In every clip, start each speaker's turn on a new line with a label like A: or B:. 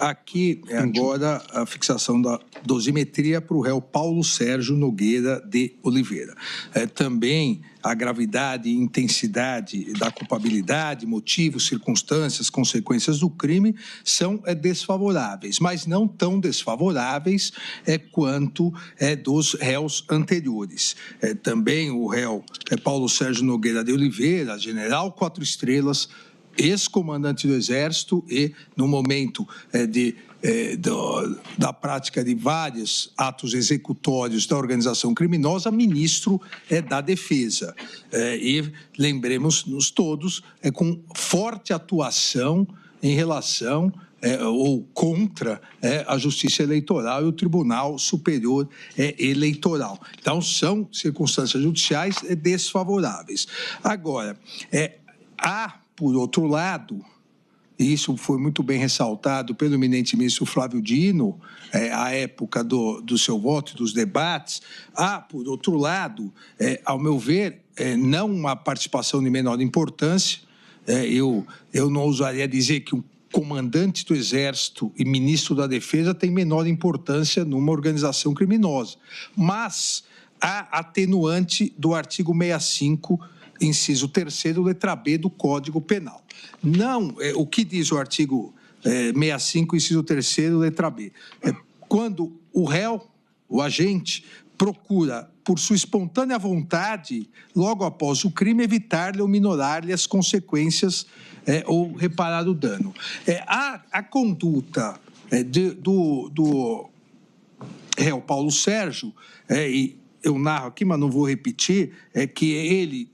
A: Aqui é agora a fixação da dosimetria para o réu Paulo Sérgio Nogueira de Oliveira. Também a gravidade e intensidade da culpabilidade, motivos, circunstâncias, consequências do crime são desfavoráveis, mas não tão desfavoráveis quanto dos réus anteriores. Também o réu Paulo Sérgio Nogueira de Oliveira, general 4 estrelas, ex-comandante do Exército e, no momento da prática de vários atos executórios da organização criminosa, ministro da Defesa. E lembremos-nos todos, com forte atuação em relação ou contra a Justiça Eleitoral e o Tribunal Superior Eleitoral. Então, são circunstâncias judiciais desfavoráveis. Agora, por outro lado, e isso foi muito bem ressaltado pelo eminente ministro Flávio Dino, à época do seu voto e dos debates, por outro lado, ao meu ver, não uma participação de menor importância. Eu não ousaria dizer que um comandante do Exército e ministro da Defesa tem menor importância numa organização criminosa, mas há atenuante do artigo 65, inciso 3º, letra B do Código Penal. Não, o que diz o artigo 65, inciso 3º, letra B? Quando o réu, o agente, procura, por sua espontânea vontade, logo após o crime, evitar-lhe ou minorar-lhe as consequências ou reparar o dano. A conduta do réu Paulo Sérgio, e eu narro aqui, mas não vou repetir, que ele,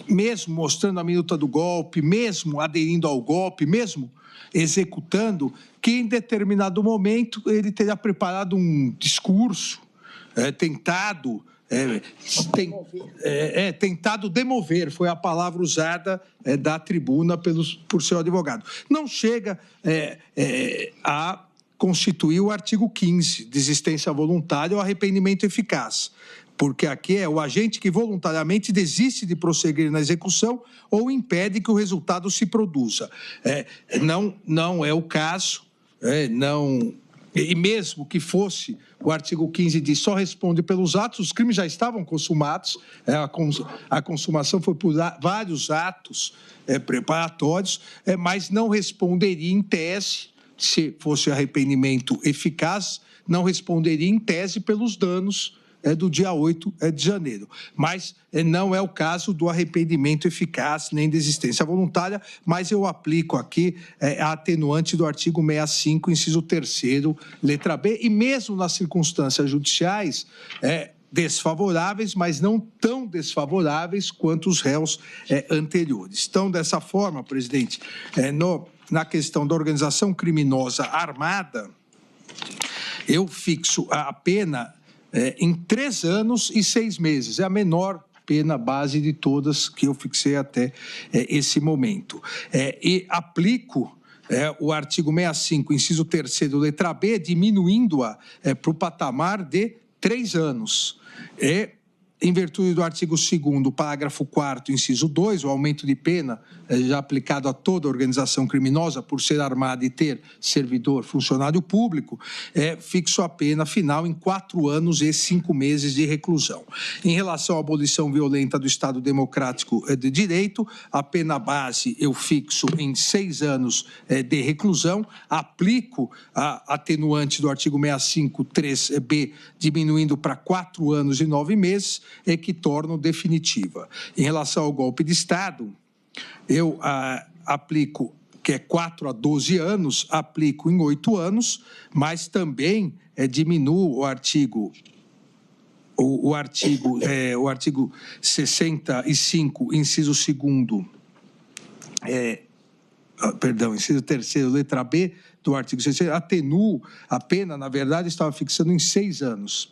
A: mesmo mostrando a minuta do golpe, mesmo aderindo ao golpe, mesmo executando, que em determinado momento ele teria preparado um discurso, tentado demover, foi a palavra usada da tribuna por seu advogado. Não chega a constituir o artigo 15, desistência voluntária ou arrependimento eficaz, porque aqui é o agente que voluntariamente desiste de prosseguir na execução ou impede que o resultado se produza. Não é o caso, e mesmo que fosse, o artigo 15 diz só responde pelos atos, os crimes já estavam consumados, a consumação foi por vários atos preparatórios, mas não responderia em tese, se fosse arrependimento eficaz, não responderia em tese pelos danos do dia 8 de janeiro. Mas não é o caso do arrependimento eficaz nem desistência voluntária, mas eu aplico aqui a atenuante do artigo 65, inciso 3º, letra B, e mesmo nas circunstâncias judiciais, desfavoráveis, mas não tão desfavoráveis quanto os réus anteriores. Então, dessa forma, presidente, na questão da organização criminosa armada, eu fixo a pena em 3 anos e 6 meses. É a menor pena base de todas que eu fixei até esse momento. E aplico o artigo 65, inciso 3º, letra B, diminuindo-a para o patamar de 3 anos. Em virtude do artigo 2º, parágrafo 4º, inciso 2, o aumento de pena já aplicado a toda organização criminosa por ser armada e ter servidor, funcionário público, fixo a pena final em 4 anos e 5 meses de reclusão. Em relação à abolição violenta do Estado Democrático de Direito, a pena base eu fixo em 6 anos de reclusão, aplico a atenuante do artigo 65, 3B, diminuindo para 4 anos e 9 meses, que tornam definitiva. Em relação ao golpe de Estado, eu aplico, que é 4 a 12 anos, aplico em 8 anos, mas também diminuo o artigo 65, inciso 2º, inciso 3º, letra B, do artigo 60, atenuo a pena, na verdade, estava fixando em 6 anos,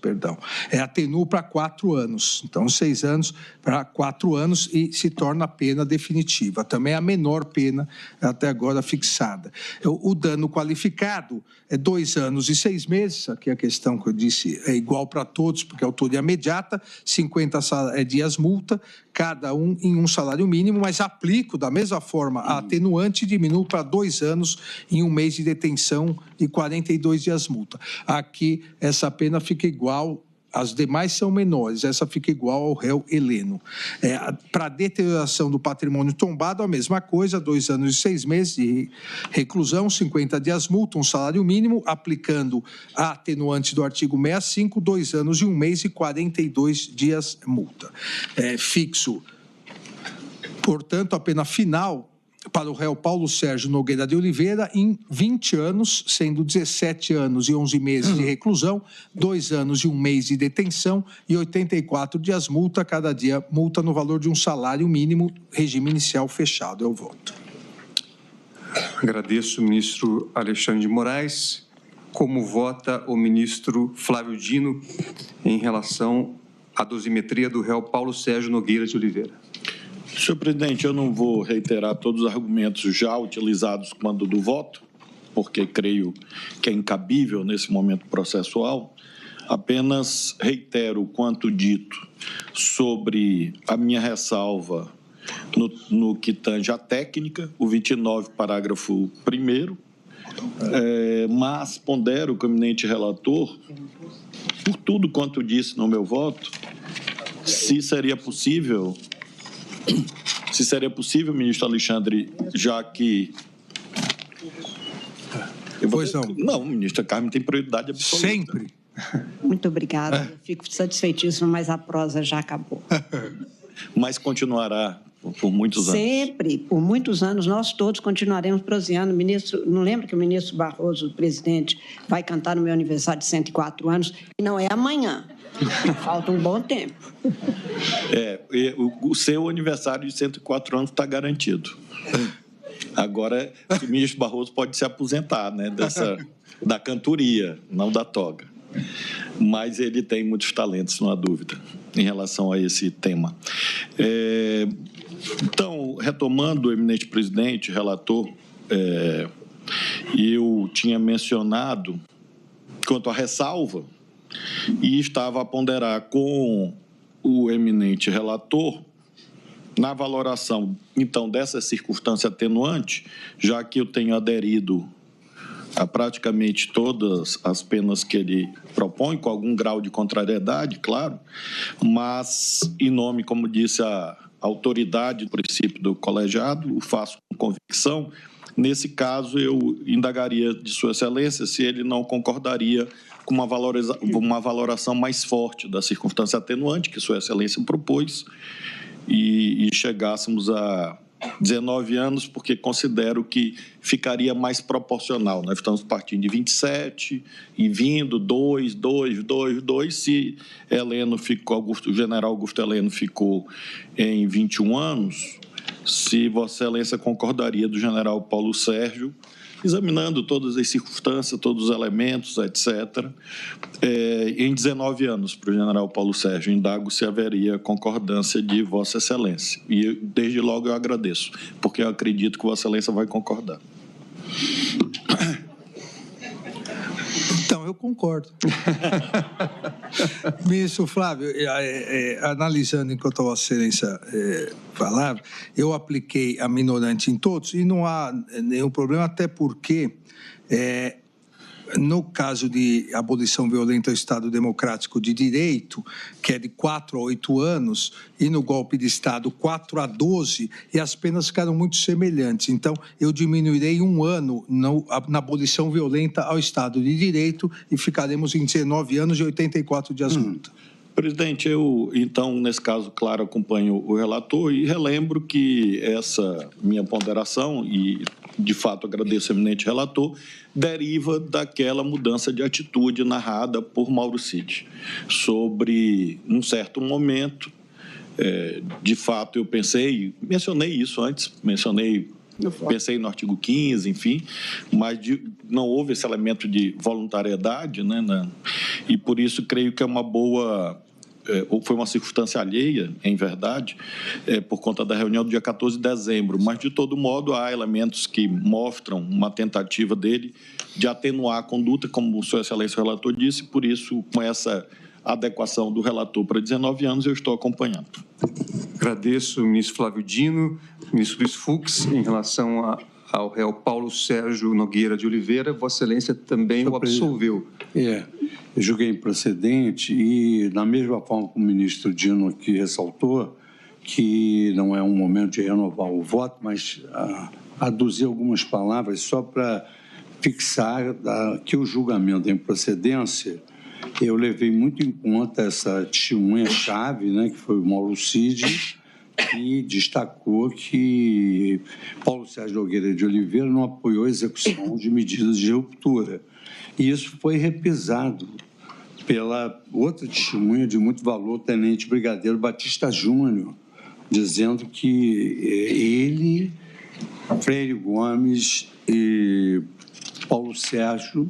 A: atenuo para 4 anos. Então, 6 anos para 4 anos e se torna a pena definitiva. Também a menor pena até agora fixada. O dano qualificado é 2 anos e 6 meses, aqui a questão que eu disse é igual para todos, porque é autoria imediata, 50 dias multa, cada um em um salário mínimo, mas aplico da mesma forma a atenuante e diminuo para 2 anos em 1 mês de detenção. detenção e 42 dias multa. Aqui, essa pena fica igual, as demais são menores, essa fica igual ao réu Heleno. Para deterioração do patrimônio tombado, a mesma coisa, 2 anos e 6 meses de reclusão, 50 dias multa, um salário mínimo, aplicando a atenuante do artigo 65, 2 anos e 1 mês e 42 dias multa. Fixo, portanto, a pena final para o réu Paulo Sérgio Nogueira de Oliveira em 20 anos, sendo 17 anos e 11 meses de reclusão, 2 anos e 1 mês de detenção e 84 dias multa, cada dia multa no valor de um salário mínimo, regime inicial fechado. Eu voto.
B: Agradeço, ministro Alexandre de Moraes. Como vota o ministro Flávio Dino em relação à dosimetria do réu Paulo Sérgio Nogueira de Oliveira?
C: Senhor presidente, eu não vou reiterar todos os argumentos já utilizados quando do voto, porque creio que é incabível nesse momento processual. Apenas reitero quanto dito sobre a minha ressalva no que tange à técnica, o 29, parágrafo 1º, mas pondero com o eminente relator, por tudo quanto disse no meu voto, se seria possível, ministro Alexandre, já que...
A: Pois não.
C: Não, ministra Carmen tem prioridade absoluta.
A: Sempre.
D: Muito obrigada. Eu fico satisfeitíssima, mas a prosa já acabou.
C: Mas continuará por muitos anos.
D: Sempre, por muitos anos, nós todos continuaremos proseando. Ministro, não lembra que o ministro Barroso, o presidente, vai cantar no meu aniversário de 104 anos, e não é amanhã. Falta um bom tempo.
C: O seu aniversário de 104 anos está garantido. Agora, o ministro Barroso pode se aposentar, né, da cantoria, não da toga. Mas ele tem muitos talentos, não há dúvida, em relação a esse tema. Então, retomando o eminente presidente, relator, eu tinha mencionado, quanto à ressalva, e estava a ponderar com o eminente relator na valoração, então, dessa circunstância atenuante, já que eu tenho aderido a praticamente todas as penas que ele propõe, com algum grau de contrariedade, claro, mas, em nome, como disse a autoridade do princípio do colegiado, o faço com convicção. Nesse caso, eu indagaria de Sua Excelência se ele não concordaria com uma valoração mais forte da circunstância atenuante que Sua Excelência propôs e chegássemos a 19 anos, porque considero que ficaria mais proporcional. Nós estamos partindo de 27 e vindo 2, se o general Augusto Heleno ficou em 21 anos, se Vossa Excelência concordaria do general Paulo Sérgio, examinando todas as circunstâncias, todos os elementos, etc., em 19 anos para o general Paulo Sérgio. Indago se haveria concordância de Vossa Excelência. E, desde logo, eu agradeço, porque eu acredito que Vossa Excelência vai concordar.
A: Então, eu concordo. Ministro Flávio, analisando enquanto a Vossa Excelência falava, eu apliquei a minorante em todos e não há nenhum problema, até porque, no caso de abolição violenta ao Estado Democrático de Direito, que é de 4 a 8 anos, e no golpe de Estado 4 a 12, e as penas ficaram muito semelhantes. Então, eu diminuirei 1 ano na abolição violenta ao Estado de Direito e ficaremos em 19 anos e 84 dias multa.
C: Presidente, eu, então, nesse caso, claro, acompanho o relator e relembro que essa minha ponderação, e de fato agradeço ao eminente relator, deriva daquela mudança de atitude narrada por Mauro Cid. Sobre um certo momento, de fato eu mencionei isso antes, pensei no artigo 15, enfim, mas não houve esse elemento de voluntariedade, né, e por isso creio que é uma boa... ou foi uma circunstância alheia, em verdade, por conta da reunião do dia 14 de dezembro, mas, de todo modo, há elementos que mostram uma tentativa dele de atenuar a conduta, como o Sua Excelência o relator disse, por isso, com essa adequação do relator para 19 anos, eu estou acompanhando.
B: Agradeço o ministro Flávio Dino, ministro Luiz Fux, em relação ao réu Paulo Sérgio Nogueira de Oliveira, Vossa Excelência também o absolveu.
E: Eu julguei improcedente e, da mesma forma que o ministro Dino aqui ressaltou, que não é um momento de renovar o voto, mas aduzir algumas palavras só para fixar que o julgamento da improcedência, eu levei muito em conta essa testemunha-chave, né, que foi o Mauro Cid, que destacou que Paulo Sérgio Nogueira de Oliveira não apoiou a execução de medidas de ruptura. E isso foi repisado pela outra testemunha de muito valor, o tenente brigadeiro Batista Júnior, dizendo que ele, Freire Gomes e Paulo Sérgio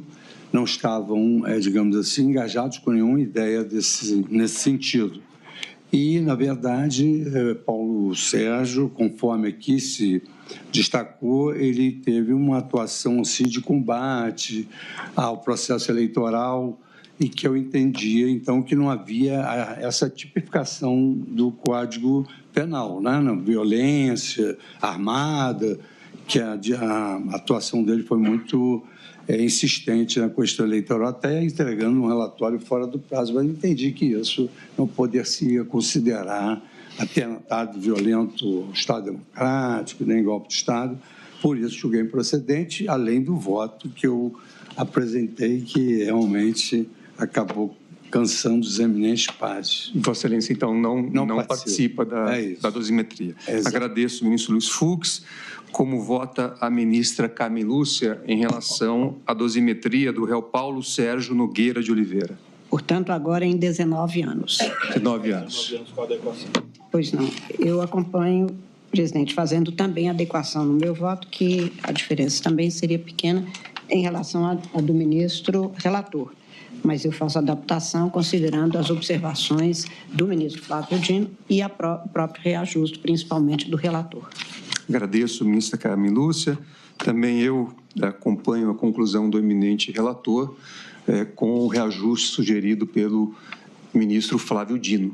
E: não estavam, digamos assim, engajados com nenhuma ideia nesse sentido. E, na verdade, Paulo Sérgio, conforme aqui se destacou, ele teve uma atuação assim, de combate ao processo eleitoral e que eu entendia, então, que não havia essa tipificação do Código Penal, né? Na violência armada, que a atuação dele foi muito insistente na questão eleitoral, até entregando um relatório fora do prazo, mas entendi que isso não poderia considerar atentado violento ao Estado Democrático, nem golpe de Estado, por isso julguei improcedente, além do voto que eu apresentei, que realmente acabou cansando os eminentes pares.
B: Vossa Excelência, então, não participa da dosimetria. Agradeço, ministro Luiz Fux. Como vota a ministra Carmen Lúcia em relação à dosimetria do réu Paulo Sérgio Nogueira de Oliveira?
D: Portanto, agora em 19 anos.
B: 19 anos.
D: Pois não. Eu acompanho, presidente, fazendo também adequação no meu voto, que a diferença também seria pequena em relação à do ministro relator. Mas eu faço adaptação considerando as observações do ministro Flávio Dino e o próprio reajuste, principalmente do relator.
B: Agradeço, ministra Carmen Lúcia. Também eu acompanho a conclusão do eminente relator com o reajuste sugerido pelo ministro Flávio Dino.